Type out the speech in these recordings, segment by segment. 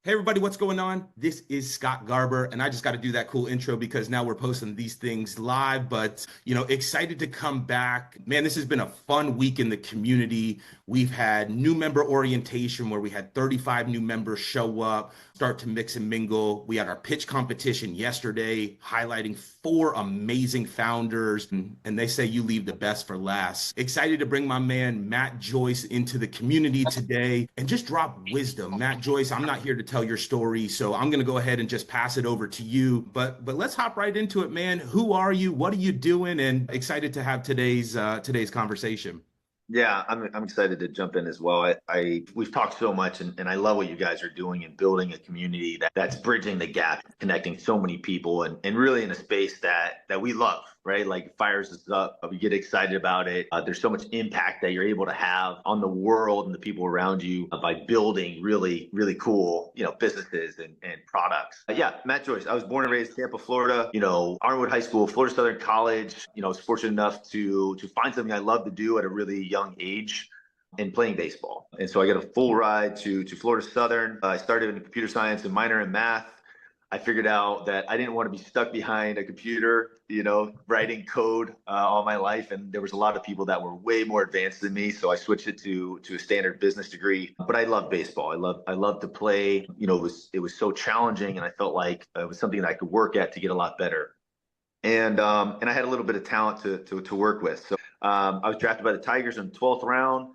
Hey everybody, what's going on? This is Scott Garber, and I just got to do that cool intro because now we're posting these things live, but excited to come back. Man, this has been a fun week in the community. We've had new member orientation where we had 35 new members show up, start to mix and mingle. We had our pitch competition yesterday, highlighting 4 amazing founders, and they say you leave the best for last. Excited to bring my man Matt Joyce into the community today and just drop wisdom. Matt Joyce, I'm not here to tell your story, so I'm going to go ahead and just pass it over to you. But let's hop right into it, man. Who are you? What are you doing? And excited to have today's conversation. Yeah, I'm excited to jump in as well. We've talked so much, and I love what you guys are doing and building a community that's bridging the gap, connecting so many people, and really in a space that we love, right? Like fires us up. We get excited about it. There's so much impact that you're able to have on the world and the people around you by building really, really cool, businesses and products. Yeah, Matt Joyce. I was born and raised Tampa, Florida. Arnwood High School, Florida Southern College. I was fortunate enough to find something I love to do at a really young age in playing baseball. And so I got a full ride to Florida Southern. I started in computer science and minor in math. I figured out that I didn't want to be stuck behind a computer, writing code all my life. And there was a lot of people that were way more advanced than me. So I switched it to a standard business degree. But I love baseball. I love to play. It was so challenging, and I felt like it was something that I could work at to get a lot better. And I had a little bit of talent to work with. So I was drafted by the Tigers in the 12th round.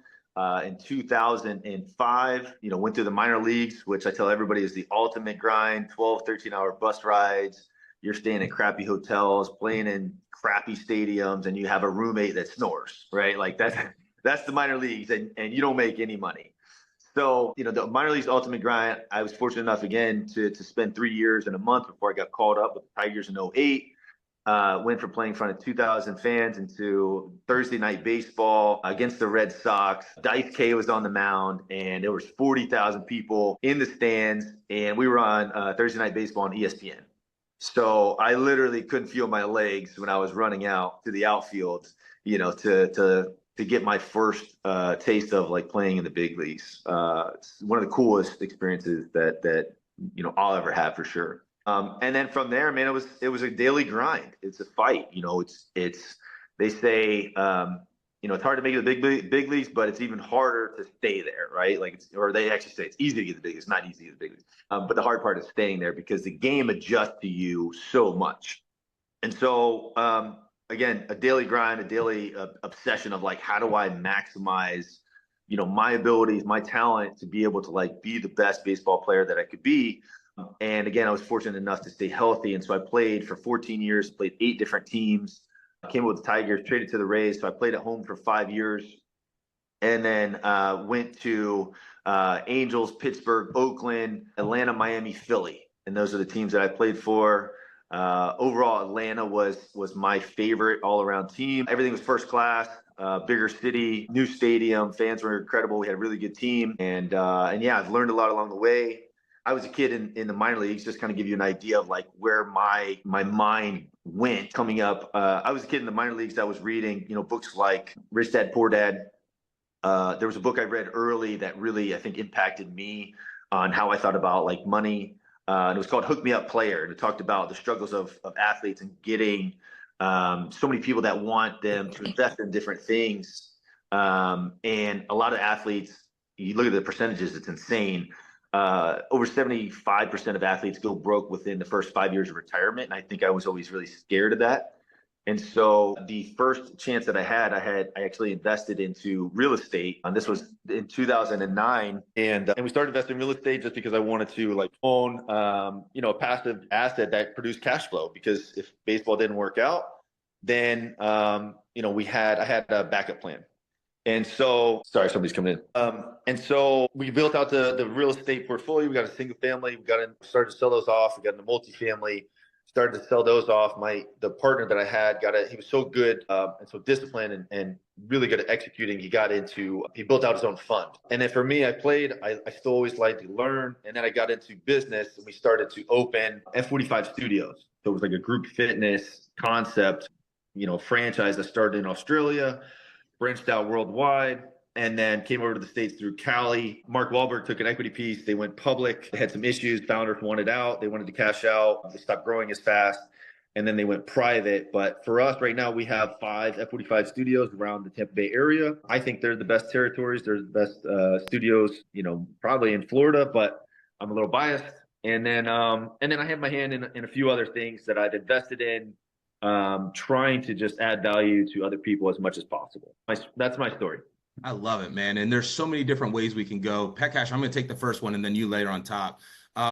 In 2005, went through the minor leagues, which I tell everybody is the ultimate grind, 12, 13-hour bus rides. You're staying in crappy hotels, playing in crappy stadiums, and you have a roommate that snores, right? Like that's the minor leagues, and you don't make any money. So, the minor leagues ultimate grind, I was fortunate enough again to spend 3 years and a month before I got called up with the Tigers in '08. Went from playing in front of 2,000 fans into Thursday night baseball against the Red Sox. Dice K was on the mound, and there was 40,000 people in the stands, and we were on Thursday night baseball on ESPN. So I literally couldn't feel my legs when I was running out to the outfield, to get my first taste of like playing in the big leagues. It's one of the coolest experiences that I'll ever have for sure. And then from there, man, it was a daily grind. It's a fight. They say, it's hard to make it to the big leagues, but it's even harder to stay there, right? Or they actually say it's easy to get the big leagues. It's not easy to get the big leagues. But the hard part is staying there because the game adjusts to you so much. And so, again, a daily grind, a daily obsession of like, how do I maximize, my abilities, my talent to be able to like be the best baseball player that I could be. And again, I was fortunate enough to stay healthy. And so I played for 14 years, played 8 different teams, came with the Tigers, traded to the Rays. So I played at home for 5 years, and then went to Angels, Pittsburgh, Oakland, Atlanta, Miami, Philly. And those are the teams that I played for. Overall, Atlanta was my favorite all-around team. Everything was first class. Bigger city, new stadium, fans were incredible. We had a really good team. And yeah, I've learned a lot along the way. I was a kid in the minor leagues, just kind of give you an idea of like where my mind went coming up. I was a kid in the minor leagues that was reading, books like Rich Dad, Poor Dad. There was a book I read early that really, I think, impacted me on how I thought about like money. And it was called Hook Me Up Player. And it talked about the struggles of athletes and getting so many people that want them to invest in different things. And a lot of athletes, you look at the percentages, it's insane. Over 75% of athletes go broke within the first 5 years of retirement. And I think I was always really scared of that. And so the first chance that I actually invested into real estate. And this was in 2009. And we started investing in real estate just because I wanted to like own, a passive asset that produced cash flow, because if baseball didn't work out, then, I had a backup plan. And so, sorry, somebody's coming in. And so we built out the real estate portfolio. We got a single family. Started to sell those off. We got into multifamily. Started to sell those off. The partner that I had he was so good and so disciplined and really good at executing. He built out his own fund. And then for me, I still always liked to learn. And then I got into business, and we started to open F45 studios. So it was like a group fitness concept, franchise that started in Australia, branched out worldwide. and then came over to the States through Cali. Mark Wahlberg took an equity piece. They went public. They had some issues. Founders wanted out. They wanted to cash out. They stopped growing as fast. And then they went private. But for us right now, we have 5 F45 studios around the Tampa Bay area. I think they're the best territories. They're the best studios, probably in Florida, but I'm a little biased. And then I have my hand in a few other things that I've invested in, trying to just add value to other people as much as possible. That's my story. I love it, man. And there's so many different ways we can go. Petcash, I'm going to take the first one and then you later on top.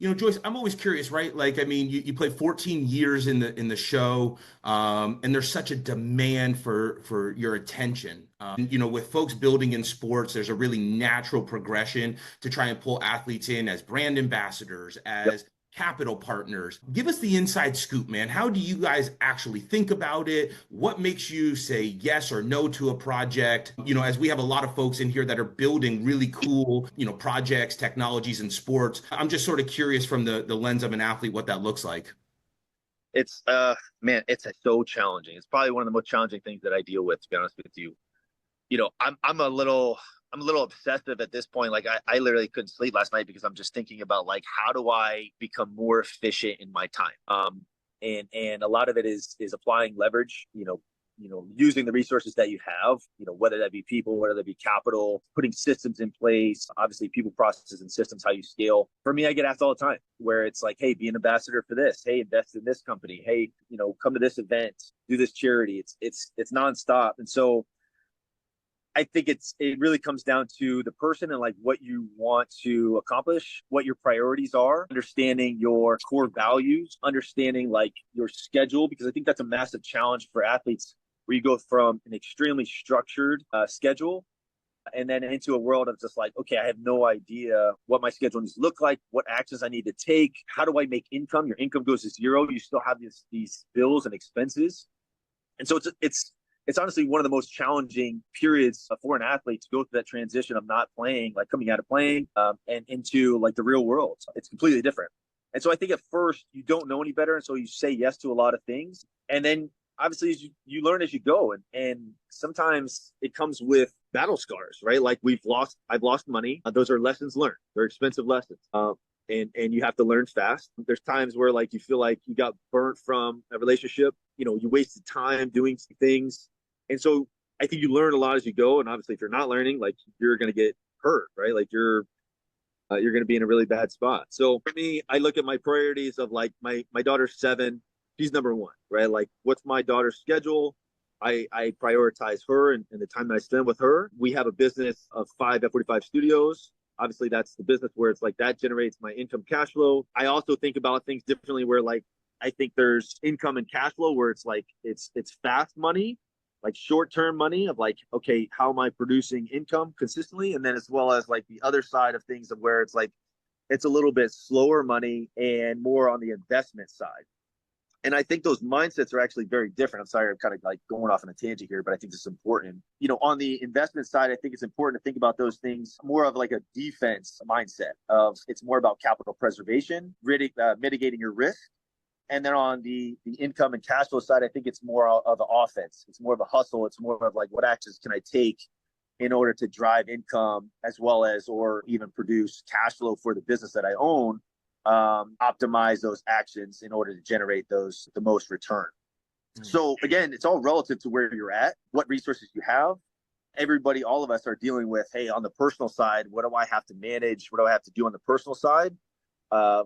Joyce, I'm always curious, right? Like, I mean, you played 14 years in the show, and there's such a demand for your attention. With folks building in sports, there's a really natural progression to try and pull athletes in as brand ambassadors, as capital partners. Give us the inside scoop, man. How do you guys actually think about it? What makes you say yes or no to a project? As we have a lot of folks in here that are building really cool, projects, technologies in sports. I'm just sort of curious from the lens of an athlete, what that looks like. It's it's so challenging. It's probably one of the most challenging things that I deal with, to be honest with you. I'm a little obsessive at this point. Like I literally couldn't sleep last night because I'm just thinking about, like, how do I become more efficient in my time? And a lot of it is applying leverage, using the resources that you have, whether that be people, whether that be capital, putting systems in place, obviously people, processes, and systems, how you scale. For me, I get asked all the time where it's like, hey, be an ambassador for this. Hey, invest in this company. Hey, come to this event, do this charity. It's nonstop. And so I think it really comes down to the person and like what you want to accomplish, what your priorities are, understanding your core values, understanding like your schedule, because I think that's a massive challenge for athletes, where you go from an extremely structured schedule and then into a world of just like, okay, I have no idea what my schedule needs to look like, what actions I need to take, how do I make income? Your income goes to zero. You still have these bills and expenses. And so it's honestly one of the most challenging periods for an athlete to go through that transition of not playing, like coming out of playing and into like the real world. It's completely different. And so I think at first you don't know any better. And so you say yes to a lot of things. And then obviously you learn as you go. And sometimes it comes with battle scars, right? Like I've lost money. Those are lessons learned. They're expensive lessons. And you have to learn fast. There's times where like you feel like you got burnt from a relationship. You wasted time doing things. And so I think you learn a lot as you go. And obviously, if you're not learning, like, you're going to get hurt, right? Like you're going to be in a really bad spot. So for me, I look at my priorities of like my daughter's 7. She's number 1, right? Like, what's my daughter's schedule? I prioritize her and the time that I spend with her. We have a business of 5 F45 studios. Obviously, that's the business where it's like that generates my income, cash flow. I also think about things differently, where like I think there's income and cash flow where it's like it's fast money, like short-term money of like, okay, how am I producing income consistently? And then as well as like the other side of things of where it's like, it's a little bit slower money and more on the investment side. And I think those mindsets are actually very different. I'm sorry, I'm kind of like going off on a tangent here, but I think this is important. On the investment side, I think it's important to think about those things more of like a defense mindset of, it's more about capital preservation, mitigating your risk. And then on the income and cash flow side, I think it's more of an offense. It's more of a hustle. It's more of like, what actions can I take in order to drive income as well as, or even produce cash flow for the business that I own, optimize those actions in order to generate the most return. So again, it's all relative to where you're at, what resources you have. Everybody, all of us are dealing with, hey, on the personal side, what do I have to manage? What do I have to do on the personal side?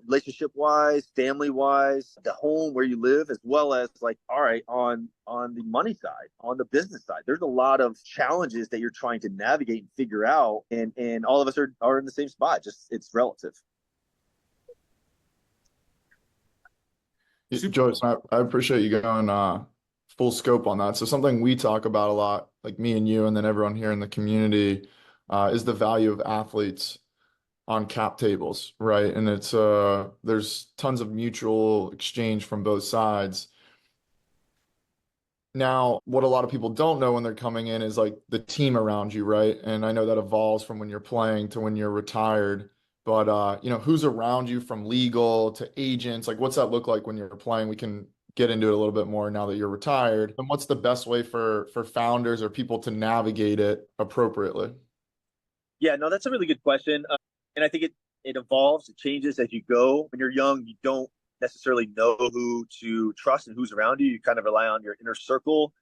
Relationship wise, family wise, the home where you live, as well as like, all right, on the money side, on the business side, there's a lot of challenges that you're trying to navigate and figure out. And all of us are in the same spot. Just it's relative. Joyce, I appreciate you going full scope on that. So something we talk about a lot, like me and you, and then everyone here in the community, is the value of athletes on cap tables, right? And it's there's tons of mutual exchange from both sides. Now, what a lot of people don't know when they're coming in is like the team around you, right? And I know that evolves from when you're playing to when you're retired. But who's around you, from legal to agents? Like, what's that look like when you're playing? We can get into it a little bit more now that you're retired. And what's the best way for founders or people to navigate it appropriately? Yeah, no, that's a really good question. And I think it evolves, it changes as you go. When you're young, you don't necessarily know who to trust and who's around you. You kind of rely on your inner circle.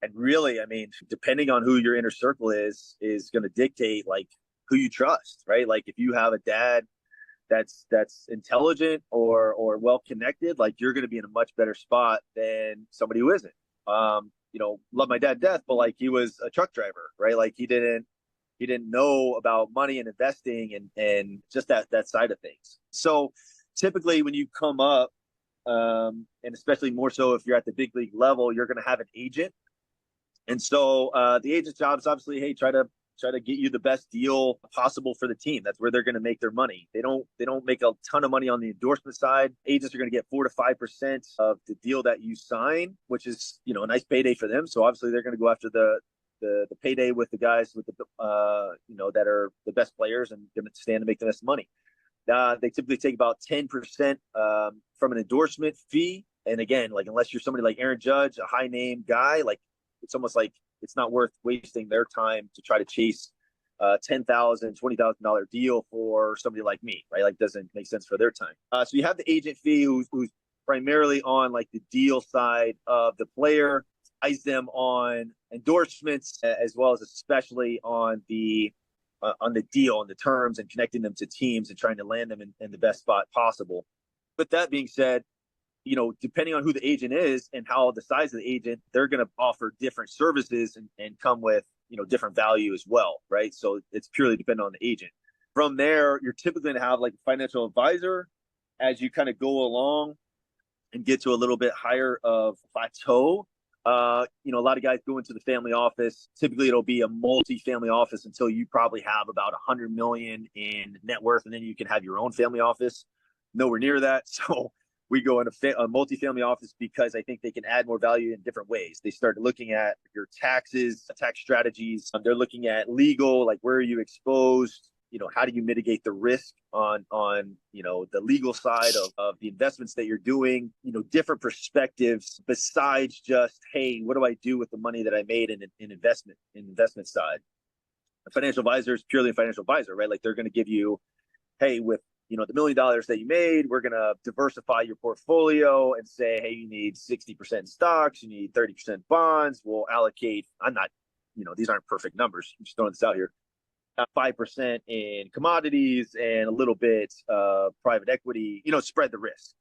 And really, I mean, depending on who your inner circle is going to dictate like who you trust, right? Like if you have a dad that's intelligent or well connected, like you're going to be in a much better spot than somebody who isn't. Love my dad to death, but like he was a truck driver, right? Like he didn't know about money and investing and just that side of things. So typically when you come up, and especially more so if you're at the big league level, you're going to have an agent. And so the agent's job is obviously, hey, try to get you the best deal possible for the team. That's where they're going to make their money. They don't make a ton of money on the endorsement side. Agents are going to get 4 to 5% of the deal that you sign, which is, a nice payday for them. So obviously they're going to go after the payday with the guys with the that are the best players and going to stand to make the best money. They typically take about 10% from an endorsement fee. And again, like unless you're somebody like Aaron Judge, a high name guy, like it's almost like it's not worth wasting their time to try to chase $10,000, $20,000 deal for somebody like me, right? Like doesn't make sense for their time. So you have the agent fee who's primarily on like the deal side of the player, eyes them on endorsements as well as especially on the deal and the terms and connecting them to teams and trying to land them in the best spot possible. With that being said, depending on who the agent is and how the size of the agent, they're going to offer different services and come with, different value as well, right? So it's purely dependent on the agent. From there, you're typically going to have like a financial advisor as you kind of go along and get to a little bit higher of plateau. A lot of guys go into the family office. Typically, it'll be a multi-family office until you probably have about 100 million in net worth, and then you can have your own family office. Nowhere near that. So we go in a multi-family office because I think they can add more value in different ways. They start looking at your taxes, tax strategies. They're looking at legal, like where are you exposed? How do you mitigate the risk on the legal side of the investments that you're doing, different perspectives besides just, hey, what do I do with the money that I made in investment side? A financial advisor is purely a financial advisor, right? Like they're going to give you, hey, with the $1 million that you made, we're going to diversify your portfolio and say, hey, you need 60% stocks, you need 30% bonds. We'll allocate, these aren't perfect numbers. I'm just throwing this out here. 5% in commodities and a little bit private equity, spread the risk.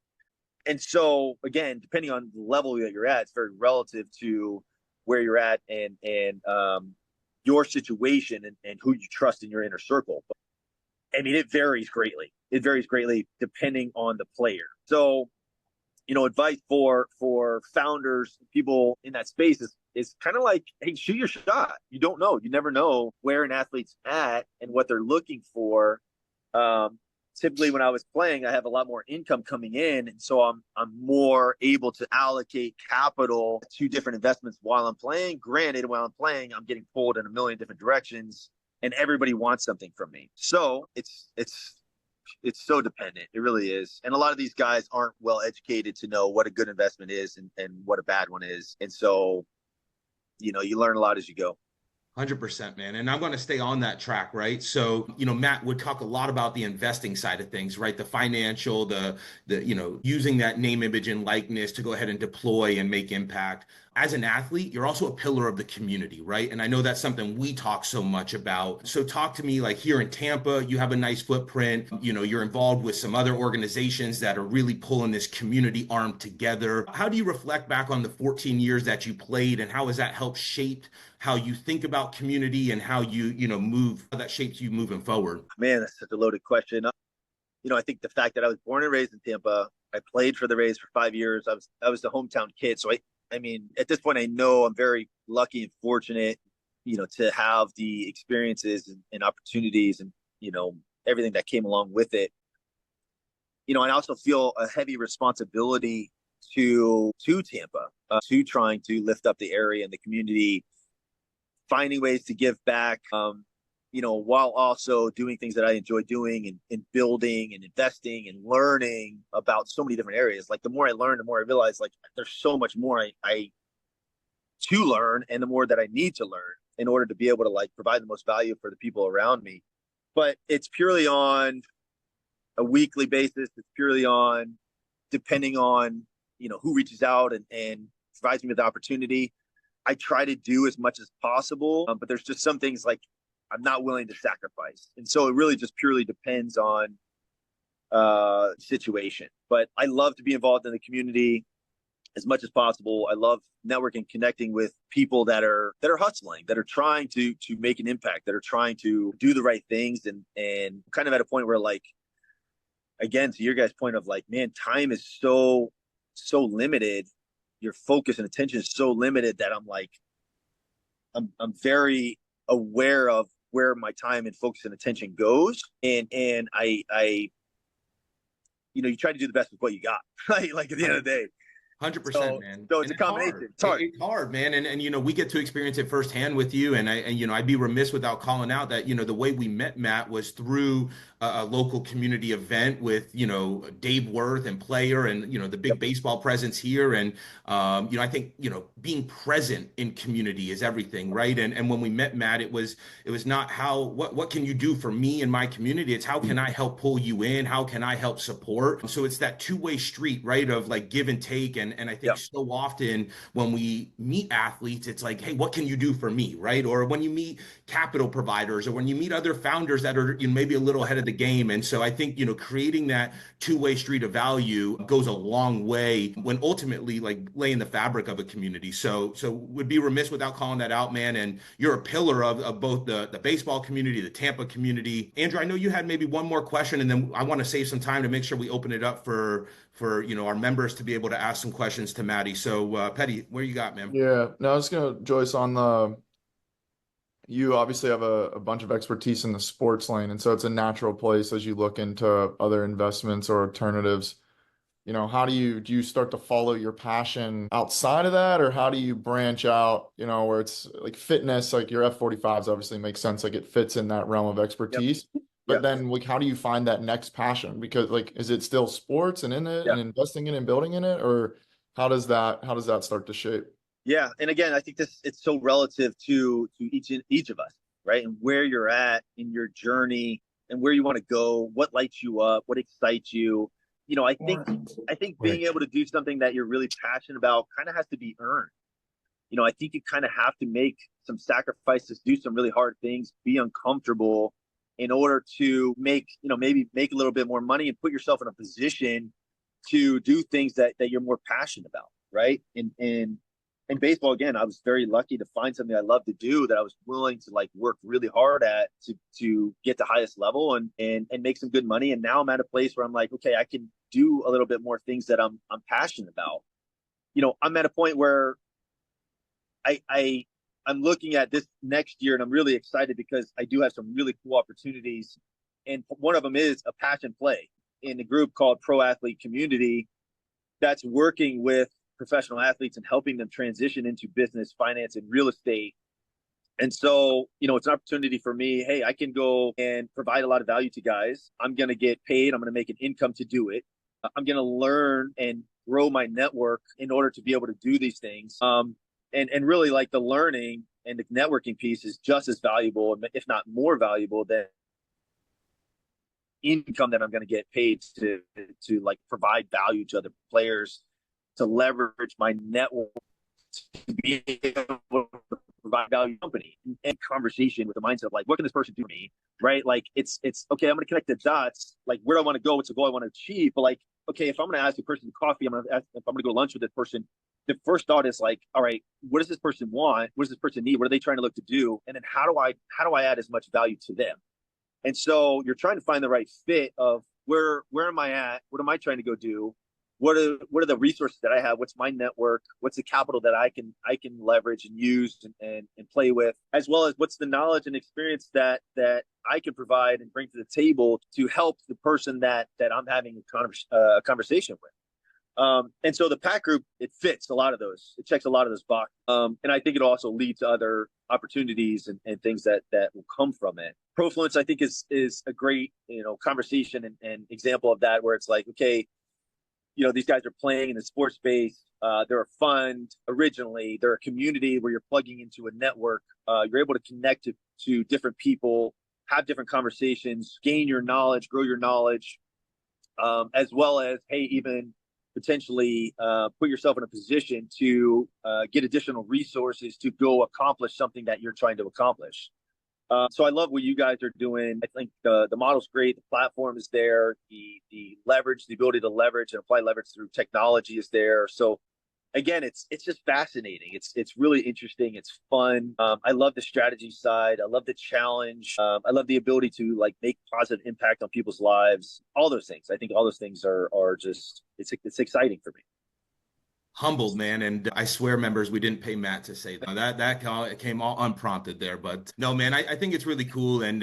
And so again, depending on the level that you're at, it's very relative to where you're at and your situation and who you trust in your inner circle. But, I mean, it varies greatly. It varies greatly depending on the player. So, advice for founders, people in that space is kind of like, hey, shoot your shot. You don't know. You never know where an athlete's at and what they're looking for. Typically, when I was playing, I have a lot more income coming in, and so I'm more able to allocate capital to different investments while I'm playing. Granted, while I'm playing, I'm getting pulled in a million different directions, and everybody wants something from me. So it's so dependent. It really is. And a lot of these guys aren't well educated to know what a good investment is and what a bad one is. And so, you learn a lot as you go. 100%, man. And I'm going to stay on that track, right? So, Matt would talk a lot about the investing side of things, right? The financial, the using that name, image, and likeness to go ahead and deploy and make impact. As an athlete, you're also a pillar of the community, right? And I know that's something we talk so much about. So talk to me, like here in Tampa, you have a nice footprint. You're involved with some other organizations that are really pulling this community arm together. How do you reflect back on the 14 years that you played, and how has that helped shape how you think about community and how you move, how that shapes you moving forward? Man, that's such a loaded question. I think the fact that I was born and raised in Tampa, I played for the Rays for 5 years. I was the hometown kid. So I mean, at this point, I know I'm very lucky and fortunate, to have the experiences and opportunities and, everything that came along with it. And I also feel a heavy responsibility to Tampa, to trying to lift up the area and the community, finding ways to give back, while also doing things that I enjoy doing and building and investing and learning about so many different areas. Like the more I learn, the more I realize like there's so much more I to learn and the more that I need to learn in order to be able to like provide the most value for the people around me. but it's purely on a weekly basis. It's purely on depending on, who reaches out and provides me with the opportunity. I try to do as much as possible, but there's just some things like I'm not willing to sacrifice. And so it really just purely depends on situation. But I love to be involved in the community as much as possible. I love networking, connecting with people that are hustling, that are trying to make an impact, that are trying to do the right things, and kind of at a point where, like, again, to your guys' point of like, man, time is so limited. Your focus and attention is so limited that I'm very aware of where my time and focus and attention goes. And I you try to do the best with what you got, right? Like at the end of the day. 100%, man. So it's a combination. It's hard. It's hard, man. And we get to experience it firsthand with you. And I'd be remiss without calling out that, the way we met Matt was through a local community event with, Dave Worth and Player and, the big baseball presence here. And, I think, being present in community is everything, right? And when we met Matt, it was not what can you do for me and my community? It's how can I help pull you in? How can I help support? So it's that two-way street, right? Of like give and take. And I think so often when we meet athletes, it's like, hey, what can you do for me, right? Or when you meet capital providers, or when you meet other founders that are maybe a little ahead of the game. And so I think, creating that two-way street of value goes a long way when ultimately like laying the fabric of a community. So would be remiss without calling that out, man. And you're a pillar of both the baseball community, the Tampa community. Andrew, I know you had maybe one more question, and then I want to save some time to make sure we open it up for our members to be able to ask some questions to Maddie. So Petty, where you got, man? Yeah, no, I was gonna, Joyce, you obviously have a bunch of expertise in the sports lane, and so it's a natural place as you look into other investments or alternatives. How do you start to follow your passion outside of that, or how do you branch out, where it's like fitness, like your F45s obviously makes sense, like it fits in that realm of expertise. Yep. But then like, how do you find that next passion? Because like, is it still sports and in it and investing in it and building in it, or how does that start to shape? Yeah. And again, I think it's so relative to each of us, right? And where you're at in your journey and where you want to go, what lights you up, what excites you. I think being able to do something that you're really passionate about kind of has to be earned. I think you kind of have to make some sacrifices, do some really hard things, be uncomfortable in order to maybe make a little bit more money and put yourself in a position to do things that you're more passionate about, right? And in baseball, again, I was very lucky to find something I love to do that I was willing to like work really hard at to get the highest level and make some good money. And now I'm at a place where I'm like, okay, I can do a little bit more things that I'm passionate about. I'm at a point where I'm looking at this next year and I'm really excited because I do have some really cool opportunities. And one of them is a passion play in a group called Pro Athlete Community that's working with professional athletes and helping them transition into business, finance, and real estate. And so, it's an opportunity for me. Hey, I can go and provide a lot of value to guys. I'm going to get paid. I'm going to make an income to do it. I'm going to learn and grow my network in order to be able to do these things. And really like the learning and the networking piece is just as valuable, if not more valuable than income that I'm going to get paid to like provide value to other players, to leverage my network to be able to provide value to the company and conversation with the mindset of like, what can this person do for me? Right? Like it's okay, I'm going to connect the dots. Like, where do I want to go? What's the goal I want to achieve? But like, okay, if I'm going to ask a person to coffee, if I'm going to go to lunch with this person, the first thought is like, all right, what does this person want? What does this person need? What are they trying to look to do? And then how do I add as much value to them? And so you're trying to find the right fit of where am I at? What am I trying to go do? What are the resources that I have? What's my network? What's the capital that I can leverage and use and play with, as well as what's the knowledge and experience that I can provide and bring to the table to help the person that I'm having a conversation with. And so the PAC group, it fits a lot of those. It checks a lot of those boxes. And I think it'll also lead to other opportunities and things that will come from it. Profluence, I think, is a great conversation and example of that, where it's like, okay, these guys are playing in the sports space. They're a fund originally. They're a community where you're plugging into a network. You're able to connect to different people have different conversations, gain your knowledge, grow your knowledge, as well as, hey, even potentially put yourself in a position to get additional resources to go accomplish something that you're trying to accomplish. So I love what you guys are doing. I think the model's great. The platform is there. The leverage, the ability to leverage and apply leverage through technology is there. So again, it's just fascinating. It's really interesting. It's fun. I love the strategy side. I love the challenge. I love the ability to like make positive impact on people's lives. All those things. I think all those things are just it's exciting for me. Humbled, man. And I swear, members, we didn't pay Matt to say that. That came all unprompted there. But no, man, I think it's really cool. And,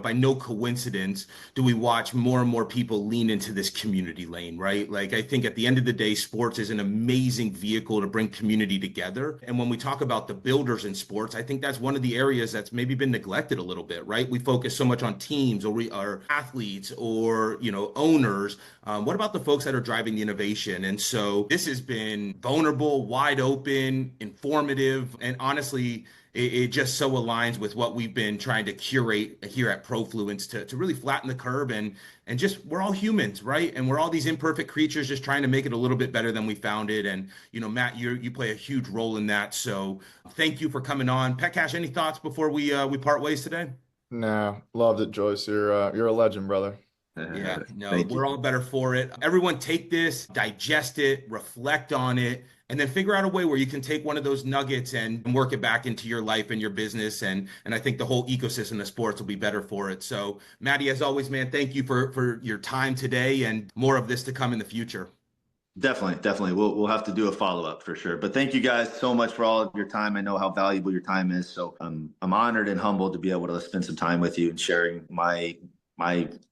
by no coincidence, do we watch more and more people lean into this community lane, right? Like, I think at the end of the day, sports is an amazing vehicle to bring community together. And when we talk about the builders in sports, I think that's one of the areas that's maybe been neglected a little bit, right? We focus so much on teams, or we are athletes, or, owners. What about the folks that are driving the innovation? And so this has been vulnerable, wide open, informative, and honestly, it just so aligns with what we've been trying to curate here at Profluence to really flatten the curve and just we're all humans, right? And we're all these imperfect creatures just trying to make it a little bit better than we found it. And Matt, you play a huge role in that. So thank you for coming on. Pet Cash, any thoughts before we part ways today? No, loved it, Joyce. You're a legend, brother. Yeah, no, we're all better for it. Everyone take this, digest it, reflect on it, and then figure out a way where you can take one of those nuggets and work it back into your life and your business. And I think the whole ecosystem of sports will be better for it. So, Maddie, as always, man, thank you for your time today and more of this to come in the future. Definitely. We'll have to do a follow-up for sure. But thank you guys so much for all of your time. I know how valuable your time is. So I'm honored and humbled to be able to spend some time with you and sharing my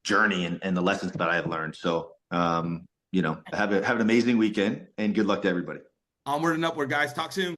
journey and the lessons that I have learned. So, have an amazing weekend and good luck to everybody. Onward and upward, guys. Talk soon.